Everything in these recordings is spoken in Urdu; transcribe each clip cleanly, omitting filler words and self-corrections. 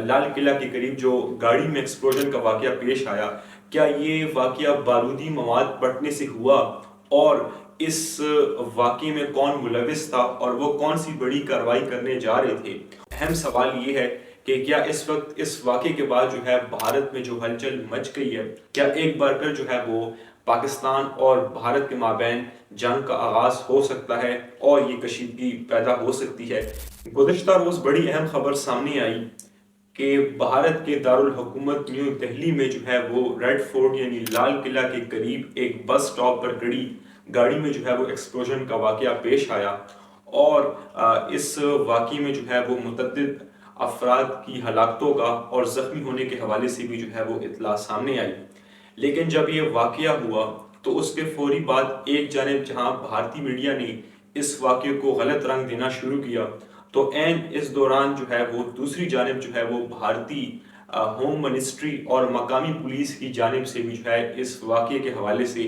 لال قلعہ کے قریب جو گاڑی میں ایکسپلوژن کا واقعہ پیش آیا، کیا یہ واقعہ بارودی مواد پھٹنے سے ہوا، اور اس واقعے میں کون ملوث تھا اور وہ کون سی بڑی کارروائی کرنے جا رہے تھے؟ اہم سوال یہ ہے کہ کیا اس وقت اس واقعے کے بعد جو ہے بھارت میں جو ہلچل مچ گئی ہے، کیا ایک بار پھر جو ہے وہ پاکستان اور بھارت کے مابین جنگ کا آغاز ہو سکتا ہے اور یہ کشیدگی پیدا ہو سکتی ہے؟ گزشتہ روز بڑی اہم خبر سامنے آئی کہ بھارت کے دارالحکومت نیو دہلی میں جو ہے وہ ریڈ فورٹ یعنی لال قلعہ کے قریب ایک بس سٹاپ پر کھڑی گاڑی میں جو ہے وہ ایکسپلوژن کا واقعہ پیش آیا، اور اس واقعے میں جو ہے وہ متعدد افراد کی ہلاکتوں کا اور زخمی ہونے کے حوالے سے بھی جو ہے وہ اطلاع سامنے آئی۔ لیکن جب یہ واقعہ ہوا تو اس کے فوری بعد ایک جانب جہاں بھارتی میڈیا نے اس واقعے کو غلط رنگ دینا شروع کیا، تو عین اس دوران جو ہے وہ دوسری جانب جو ہے وہ بھارتی ہوم منسٹری اور مقامی پولیس کی جانب سے بھی جو ہے اس واقعے کے حوالے سے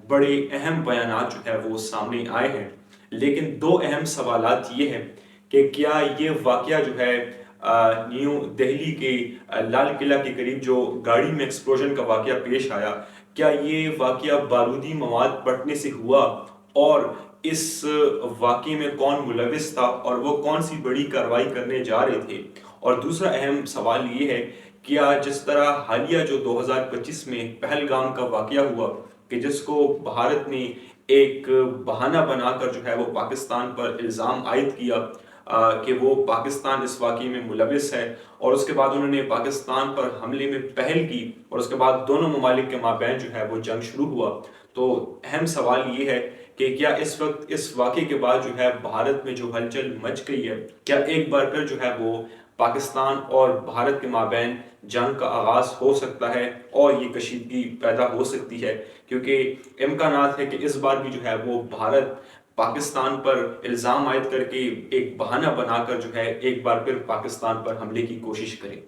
بڑے اہم بیانات جو ہے وہ سامنے آئے ہیں۔ لیکن دو اہم سوالات یہ ہیں کہ کیا یہ واقعہ جو ہے نیو دہلی کے لال قلعہ کے قریب جو گاڑی میں ایکسپلوژن کا واقعہ پیش آیا، کیا یہ واقعہ بارودی مواد پھٹنے سے ہوا، اور اس واقعے میں کون ملوث تھا اور وہ کون سی بڑی کارروائی کرنے جا رہے تھے؟ اور دوسرا اہم سوال یہ ہے کیا جس طرح حالیہ جو 2025 میں پہلگام کا واقعہ ہوا کہ جس کو بھارت نے ایک بہانہ بنا کر جو ہے وہ پاکستان پر الزام عائد کیا کہ وہ پاکستان اس واقعے میں ملوث ہے، اور اس کے بعد انہوں نے پاکستان پر حملے میں پہل کی، اور اس کے بعد دونوں ممالک کے مابین جو ہے وہ جنگ شروع ہوا، تو اہم سوال یہ ہے کہ کیا اس وقت اس واقعے کے بعد جو ہے بھارت میں جو ہلچل مچ گئی ہے، کیا ایک بار پھر جو ہے وہ پاکستان اور بھارت کے مابین جنگ کا آغاز ہو سکتا ہے اور یہ کشیدگی پیدا ہو سکتی ہے؟ کیونکہ امکانات ہے کہ اس بار بھی جو ہے وہ بھارت پاکستان پر الزام عائد کر کے ایک بہانہ بنا کر جو ہے ایک بار پھر پاکستان پر حملے کی کوشش کرے۔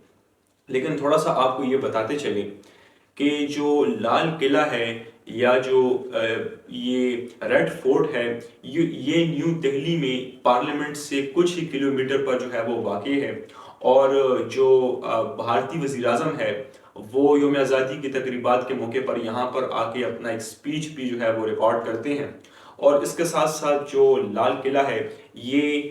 لیکن تھوڑا سا آپ کو یہ بتاتے چلیں کہ جو لال قلعہ ہے یا جو یہ ریڈ فورٹ ہے، یہ نیو دہلی میں پارلیمنٹ سے کچھ ہی کلومیٹر پر جو ہے وہ واقع ہے، اور جو بھارتی وزیر اعظم ہے وہ یوم آزادی کی تقریبات کے موقع پر یہاں پر آ کے اپنا ایک سپیچ بھی جو ہے وہ ریکارڈ کرتے ہیں، اور اس کے ساتھ ساتھ جو لال قلعہ ہے یہ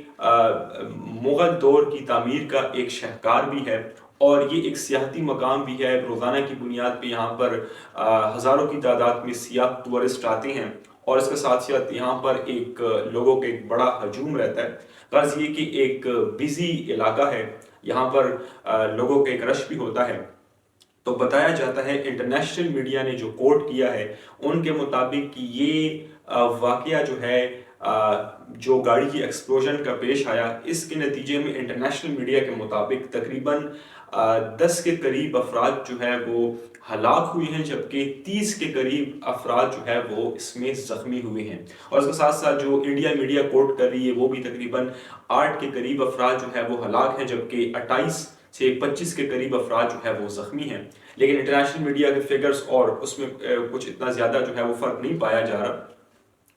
مغل دور کی تعمیر کا ایک شاہکار بھی ہے، اور یہ ایک سیاحتی مقام بھی ہے۔ روزانہ کی بنیاد پہ یہاں پر ہزاروں کی تعداد میں سیاح ٹورسٹ آتے ہیں، اور اس کے ساتھ ساتھ یہاں پر ایک لوگوں کا ایک بڑا ہجوم رہتا ہے۔ غرض یہ کہ ایک بزی علاقہ ہے، یہاں پر لوگوں کا ایک رش بھی ہوتا ہے۔ تو بتایا جاتا ہے انٹرنیشنل میڈیا نے جو کوٹ کیا ہے ان کے مطابق کہ یہ واقعہ جو ہے جو گاڑی کی ایکسپلوژن کا پیش آیا، اس کے نتیجے میں انٹرنیشنل میڈیا کے مطابق تقریباً 10 کے قریب افراد جو ہے وہ ہلاک ہوئے ہیں، جبکہ 30 کے قریب افراد جو ہے وہ اس میں زخمی ہوئے ہیں، اور اس کے ساتھ ساتھ جو انڈیا میڈیا کوٹ کر رہی ہے وہ بھی تقریباً 8 کے قریب افراد جو ہے وہ ہلاک ہیں، جبکہ 28 سے 25 کے قریب افراد جو ہے وہ زخمی ہیں۔ لیکن انٹرنیشنل میڈیا کے فگرز اور اس میں کچھ اتنا زیادہ جو ہے وہ فرق نہیں پایا جا رہا۔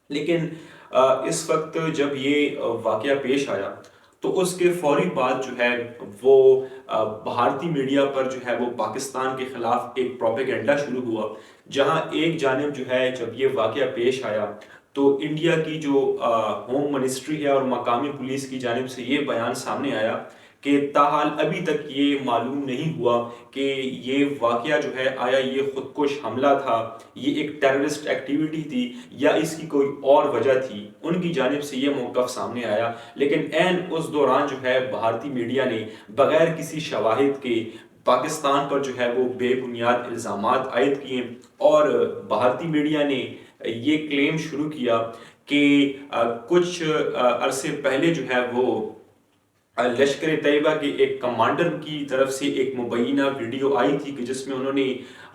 لیکن اس وقت جب یہ واقعہ پیش آیا تو اس کے فوری بعد جو ہے وہ بھارتی میڈیا پر جو ہے وہ پاکستان کے خلاف ایک پروپیگنڈا شروع ہوا، جہاں ایک جانب جو ہے جب یہ واقعہ پیش آیا تو انڈیا کی جو ہوم منسٹری ہے اور مقامی پولیس کی جانب سے یہ بیان سامنے آیا کہ تاحال ابھی تک یہ معلوم نہیں ہوا کہ یہ واقعہ جو ہے آیا یہ خودکش حملہ تھا، یہ ایک ٹیررسٹ ایکٹیویٹی تھی، یا اس کی کوئی اور وجہ تھی۔ ان کی جانب سے یہ موقف سامنے آیا، لیکن عین اس دوران جو ہے بھارتی میڈیا نے بغیر کسی شواہد کے پاکستان پر جو ہے وہ بے بنیاد الزامات عائد کیے، اور بھارتی میڈیا نے یہ کلیم شروع کیا کہ کچھ عرصے پہلے جو ہے وہ لشکر طیبہ کے ایک کمانڈر کی طرف سے ایک مبینہ ویڈیو آئی تھی کہ جس میں انہوں نے